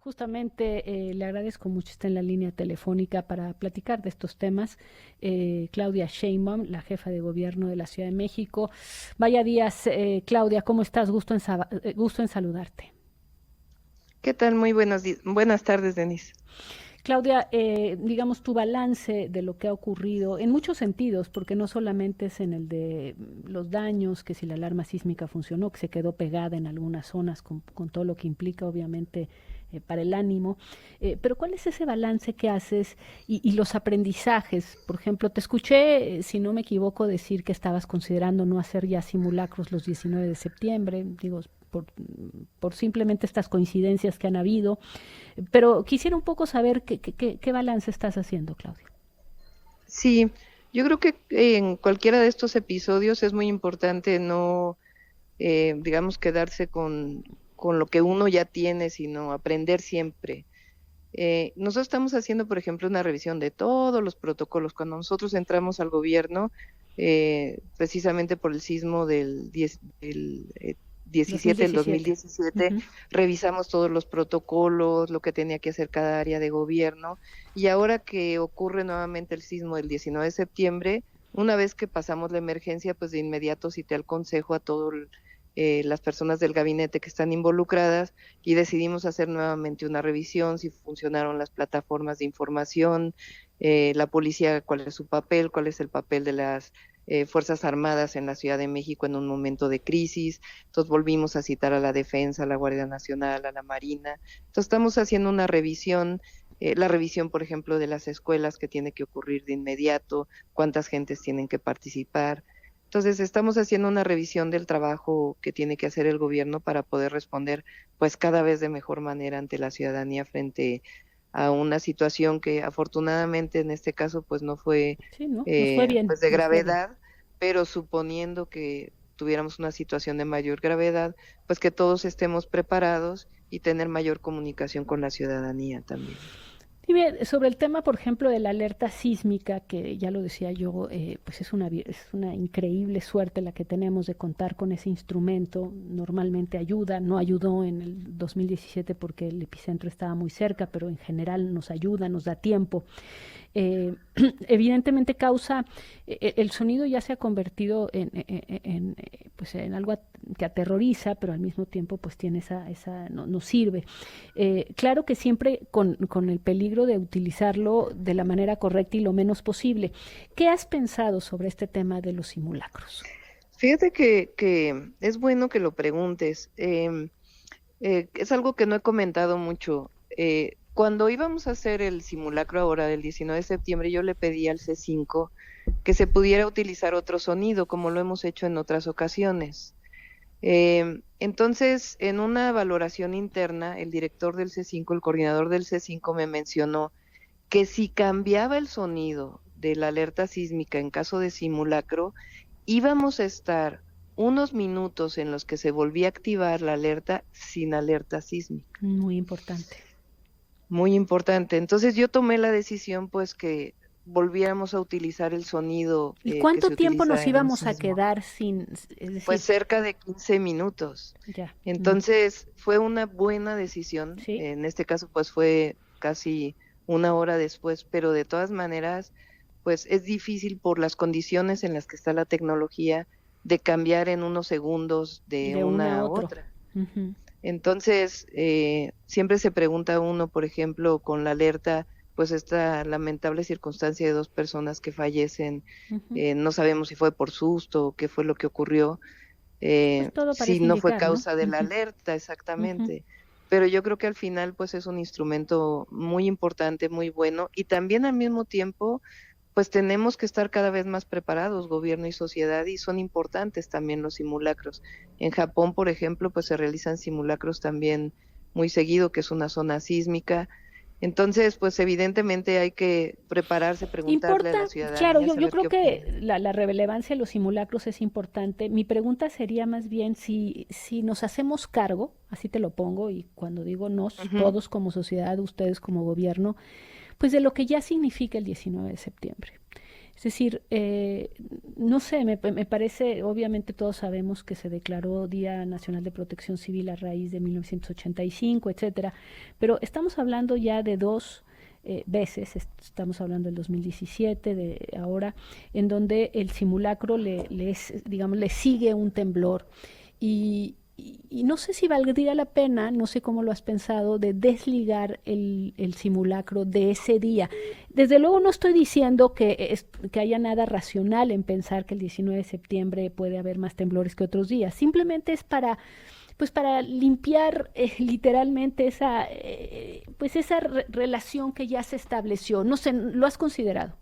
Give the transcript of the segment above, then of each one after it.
Justamente le agradezco mucho estar en la línea telefónica para platicar de estos temas. Claudia Sheinbaum, la jefa de gobierno de la Ciudad de México. Vaya días, Claudia, ¿cómo estás? Gusto en saludarte. ¿Qué tal? Muy buenas tardes, Denise. Claudia, digamos tu balance de lo que ha ocurrido en muchos sentidos, porque no solamente es en el de los daños, que si la alarma sísmica funcionó, que se quedó pegada en algunas zonas con todo lo que implica obviamente para el ánimo, pero ¿cuál es ese balance que haces y los aprendizajes? Por ejemplo, te escuché, si no me equivoco, decir que estabas considerando no hacer ya simulacros los 19 de septiembre, digo, por, por simplemente estas coincidencias que han habido. Pero quisiera un poco saber qué balance estás haciendo, Claudia. Sí, yo creo que en cualquiera de estos episodios es muy importante no, digamos, quedarse con lo que uno ya tiene, sino aprender siempre. Nosotros estamos haciendo, por ejemplo, una revisión de todos los protocolos. Cuando nosotros entramos al gobierno, precisamente por el sismo del 17 del 2017. 2017, Ujú. revisamos todos los protocolos, lo que tenía que hacer cada área de gobierno. Y ahora que ocurre nuevamente el sismo del 19 de septiembre, una vez que pasamos la emergencia, pues de inmediato cité al consejo a todas las personas del gabinete que están involucradas y decidimos hacer nuevamente una revisión, si funcionaron las plataformas de información, la policía, cuál es su papel, cuál es el papel de las Fuerzas Armadas en la Ciudad de México en un momento de crisis. Entonces volvimos a citar a la Defensa, a la Guardia Nacional, a la Marina. Entonces estamos haciendo una revisión, la revisión, por ejemplo, de las escuelas que tiene que ocurrir de inmediato, cuántas gentes tienen que participar. Entonces, estamos haciendo una revisión del trabajo que tiene que hacer el gobierno para poder responder, pues, cada vez de mejor manera ante la ciudadanía frente a una situación que afortunadamente en este caso, pues, no fue, Sí, ¿no? Nos fue bien, pues, de nos fue bien. gravedad, pero suponiendo que tuviéramos una situación de mayor gravedad, pues que todos estemos preparados y tener mayor comunicación con la ciudadanía también. Dime, sobre el tema, por ejemplo, de la alerta sísmica, que ya lo decía yo, pues es una increíble suerte la que tenemos de contar con ese instrumento. Normalmente ayuda, no ayudó en el 2017 porque el epicentro estaba muy cerca, pero en general nos ayuda, nos da tiempo. eh, Evidentemente causa, el sonido ya se ha convertido pues en algo que aterroriza, pero al mismo tiempo pues tiene no, nos sirve. Claro que siempre con el peligro de utilizarlo de la manera correcta y lo menos posible. ¿Qué has pensado sobre este tema de los simulacros? Fíjate que es bueno que lo preguntes. Es algo que no he comentado mucho. Cuando íbamos a hacer el simulacro ahora del 19 de septiembre, yo le pedí al C5 que se pudiera utilizar otro sonido, como lo hemos hecho en otras ocasiones. Entonces, en una valoración interna, el director del C5, el coordinador del C5, me mencionó que si cambiaba el sonido de la alerta sísmica en caso de simulacro, íbamos a estar unos minutos en los que se volvía a activar la alerta sin alerta sísmica. Muy importante. Muy importante. Entonces yo tomé la decisión pues que volviéramos a utilizar el sonido ¿Y que cuánto se tiempo utiliza nos en un íbamos a sismo, quedar sin, es pues decir, cerca de 15 minutos. ya, Entonces fue una buena decisión. sí? En este caso pues fue casi una hora después, pero de todas maneras pues es difícil por las condiciones en las que está la tecnología de cambiar en unos segundos de De una a una a otro. otra. Ujú. Entonces, siempre se pregunta uno, por ejemplo, con la alerta, pues esta lamentable circunstancia de dos personas que fallecen, Ujú. no sabemos si fue por susto o qué fue lo que ocurrió, Pues todo si parece no fue indicar, ¿no? causa de la Ujú, alerta ujú. exactamente. Pero yo creo que al final, pues es un instrumento muy importante, muy bueno, y también al mismo tiempo pues tenemos que estar cada vez más preparados, gobierno y sociedad, y son importantes también los simulacros. En Japón, por ejemplo, pues se realizan simulacros también muy seguido, que es una zona sísmica. Entonces, pues evidentemente hay que prepararse, preguntarle a Importa, la claro, ciudadanía, yo saber qué creo que opina. la relevancia de los simulacros es importante. Mi pregunta sería más bien si nos hacemos cargo, así te lo pongo, y cuando digo nos, Ujú. todos como sociedad, ustedes como gobierno, pues de lo que ya significa el 19 de septiembre. Es decir, no sé, me parece, obviamente todos sabemos que se declaró Día Nacional de Protección Civil a raíz de 1985, etcétera, pero estamos hablando ya de dos veces, estamos hablando del 2017, de ahora, en donde el simulacro digamos, le sigue un temblor y no sé si valdría la pena, no sé cómo lo has pensado, de desligar el simulacro de ese día. Desde luego no estoy diciendo que haya nada racional en pensar que el 19 de septiembre puede haber más temblores que otros días. Simplemente es pues para limpiar literalmente pues esa relación que ya se estableció. No sé, ¿lo has considerado?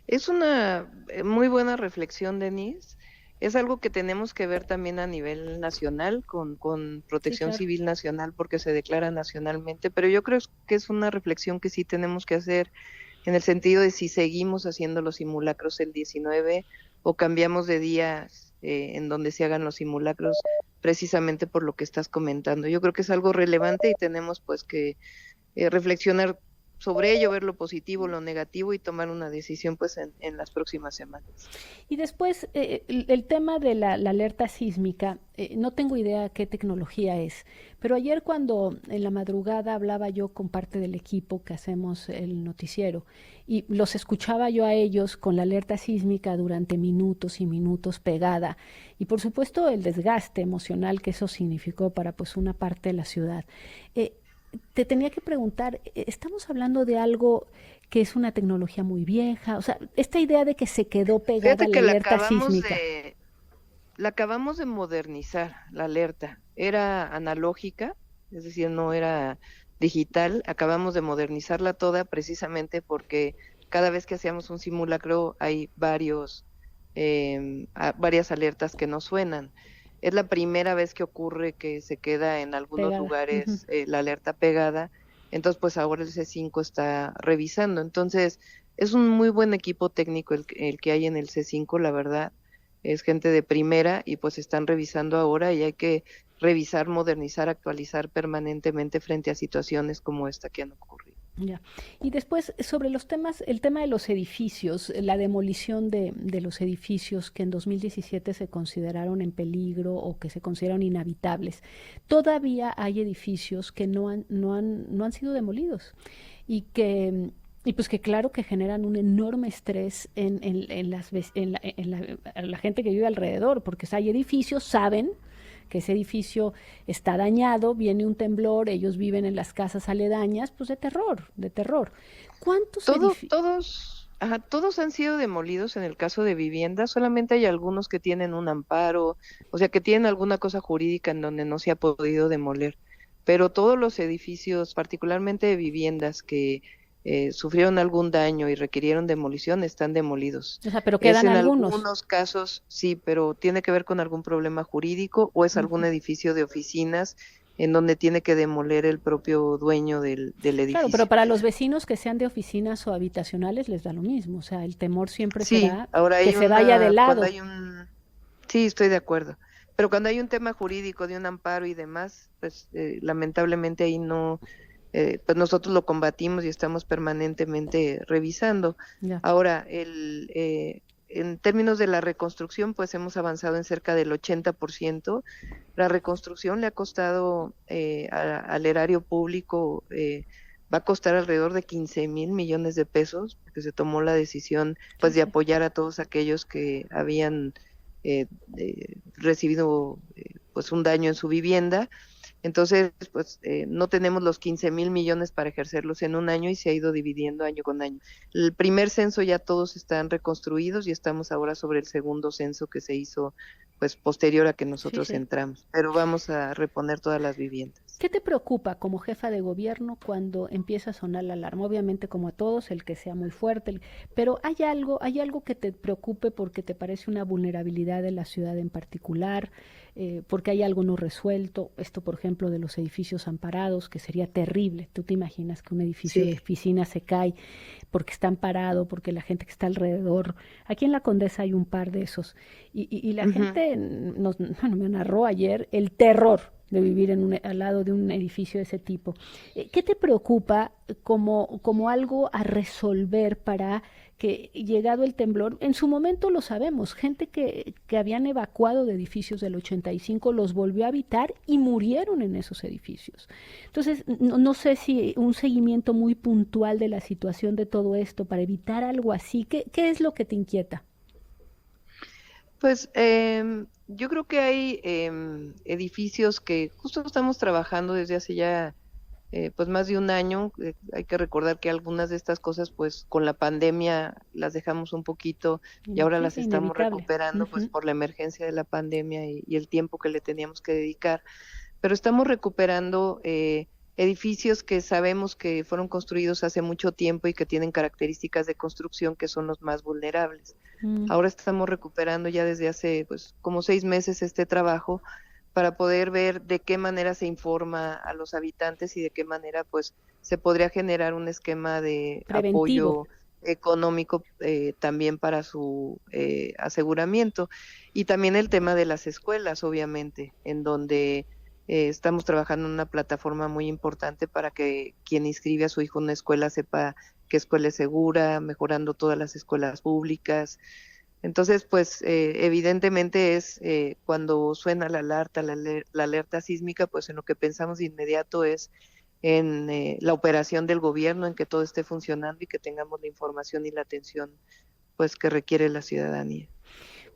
Es una muy buena reflexión, Denise. Es algo que tenemos que ver también a nivel nacional con Sí, Protección claro. Civil Nacional porque se declara nacionalmente, pero yo creo que es una reflexión que sí tenemos que hacer en el sentido de si seguimos haciendo los simulacros el 19 o cambiamos de días en donde se hagan los simulacros precisamente por lo que estás comentando. Yo creo que es algo relevante y tenemos pues que reflexionar sobre ello, ver lo positivo, lo negativo y tomar una decisión pues en las próximas semanas. Y después, el tema de la alerta sísmica, no tengo idea qué tecnología es, pero ayer cuando en la madrugada hablaba yo con parte del equipo que hacemos el noticiero y los escuchaba yo a ellos con la alerta sísmica durante minutos y minutos pegada y por supuesto el desgaste emocional que eso significó para pues una parte de la ciudad. Eh, Te tenía que preguntar, ¿estamos hablando de algo que es una tecnología muy vieja? O sea, esta idea de que se quedó pegada Fíjate la que alerta sísmica. la acabamos de modernizar, la alerta. Era analógica, es decir, no era digital. Acabamos de modernizarla toda precisamente porque cada vez que hacíamos un simulacro hay varias alertas que no suenan. Es la primera vez que ocurre que se queda en algunos Pegada. Ujú. lugares la alerta pegada. Entonces, pues ahora el C5 está revisando. Entonces, es un muy buen equipo técnico el que hay en el C5, la verdad es gente de primera y pues están revisando ahora y hay que revisar, modernizar, actualizar permanentemente frente a situaciones como esta que han ocurrido. Ya. Y después, sobre los temas, el tema de los edificios, la demolición de los edificios que en 2017 se consideraron en peligro o que se consideraron inhabitables. Todavía hay edificios que no han sido demolidos y y pues que claro que generan un enorme estrés en la gente que vive alrededor, porque hay edificios, saben que ese edificio está dañado, viene un temblor, ellos viven en las casas aledañas, pues de terror, de terror. ¿Cuántos edificios? Todos han sido demolidos en el caso de vivienda, solamente hay algunos que tienen un amparo, o sea que tienen alguna cosa jurídica en donde no se ha podido demoler, pero todos los edificios, particularmente de viviendas que sufrieron algún daño y requirieron demolición, están demolidos. O sea, pero Es quedan en algunos. algunos casos, sí, pero tiene que ver con algún problema jurídico o es algún Ujú. edificio de oficinas en donde tiene que demoler el propio dueño del Claro, pero edificio. para los vecinos que sean de oficinas o habitacionales les da lo mismo. O sea, el temor siempre Sí, será ahora que se vaya de cuando lado. hay sí, estoy de acuerdo. Pero cuando hay un tema jurídico de un amparo y demás, pues lamentablemente ahí no, pues nosotros lo combatimos y estamos permanentemente revisando. Ya. Ahora, en términos de la reconstrucción, pues hemos avanzado en cerca del 80%. La reconstrucción le ha costado al erario público, va a costar alrededor de 15,000 millones de pesos, porque se tomó la decisión Sí, pues de sí. apoyar a todos aquellos que habían recibido pues un daño en su vivienda. Entonces, pues no tenemos los 15,000 millones para ejercerlos en un año y se ha ido dividiendo año con año. El primer censo ya todos están reconstruidos y estamos ahora sobre el segundo censo que se hizo pues posterior a que Sí, nosotros sí. entramos, pero vamos a reponer todas las viviendas. ¿Qué te preocupa como jefa de gobierno cuando empieza a sonar la alarma? Obviamente, como a todos, el que sea muy fuerte, pero hay algo que te preocupe porque te parece una vulnerabilidad de la ciudad en particular, porque hay algo no resuelto. Esto, por ejemplo, de los edificios amparados, que sería terrible. Tú te imaginas que un edificio de Sí, oficina se cae porque está amparado, porque la gente que está alrededor. Aquí en la Condesa hay un par de esos. Y la ujú, gente bueno, me narró ayer el terror de vivir al lado de un edificio de ese tipo. ¿Qué te preocupa como algo a resolver para que, llegado el temblor, en su momento lo sabemos, gente que habían evacuado de edificios del 85 los volvió a habitar y murieron en esos edificios? Entonces, no sé si un seguimiento muy puntual de la situación de todo esto para evitar algo así, ¿qué es lo que te inquieta? Pues yo creo que hay edificios que justo estamos trabajando desde hace ya pues más de un año. Hay que recordar que algunas de estas cosas pues con la pandemia las dejamos un poquito y ahora Sí, las sí, estamos inevitable. recuperando pues Ujú. por la emergencia de la pandemia y el tiempo que le teníamos que dedicar. Pero estamos recuperando edificios que sabemos que fueron construidos hace mucho tiempo y que tienen características de construcción que son los más vulnerables. Mm, Ahora estamos recuperando ya desde hace pues como 6 meses este trabajo para poder ver de qué manera se informa a los habitantes y de qué manera pues se podría generar un esquema de preventivo. apoyo económico también para su aseguramiento. Y también el tema de las escuelas, obviamente, en donde estamos trabajando en una plataforma muy importante para que quien inscribe a su hijo en una escuela sepa qué escuela es segura, mejorando todas las escuelas públicas. Entonces, pues evidentemente es cuando suena la alerta sísmica, pues en lo que pensamos de inmediato es en la operación del gobierno, en que todo esté funcionando y que tengamos la información y la atención pues que requiere la ciudadanía.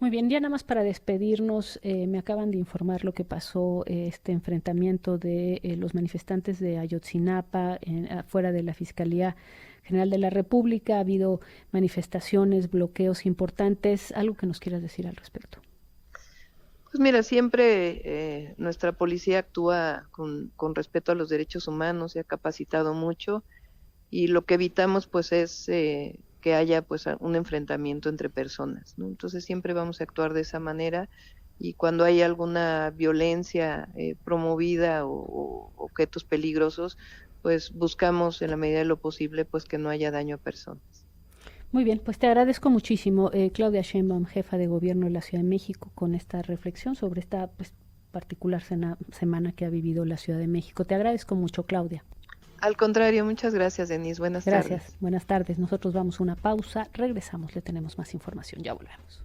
Muy bien, ya nada más para despedirnos, me acaban de informar lo que pasó, este enfrentamiento de los manifestantes de Ayotzinapa afuera de la Fiscalía General de la República. Ha habido manifestaciones, bloqueos importantes. ¿Algo que nos quieras decir al respecto? Pues mira, siempre nuestra policía actúa con respeto a los derechos humanos, se ha capacitado mucho y lo que evitamos pues es que haya pues un enfrentamiento entre personas, ¿no? Entonces siempre vamos a actuar de esa manera y cuando hay alguna violencia promovida o objetos peligrosos, pues buscamos en la medida de lo posible pues que no haya daño a personas. Muy bien, pues te agradezco muchísimo, Claudia Sheinbaum, jefa de gobierno de la Ciudad de México, con esta reflexión sobre esta pues, particular semana que ha vivido la Ciudad de México. Te agradezco mucho, Claudia. Al contrario, muchas gracias, Denise. Buenas Gracias, tardes. buenas tardes. Nosotros vamos a una pausa, regresamos, le tenemos más información, ya volvemos.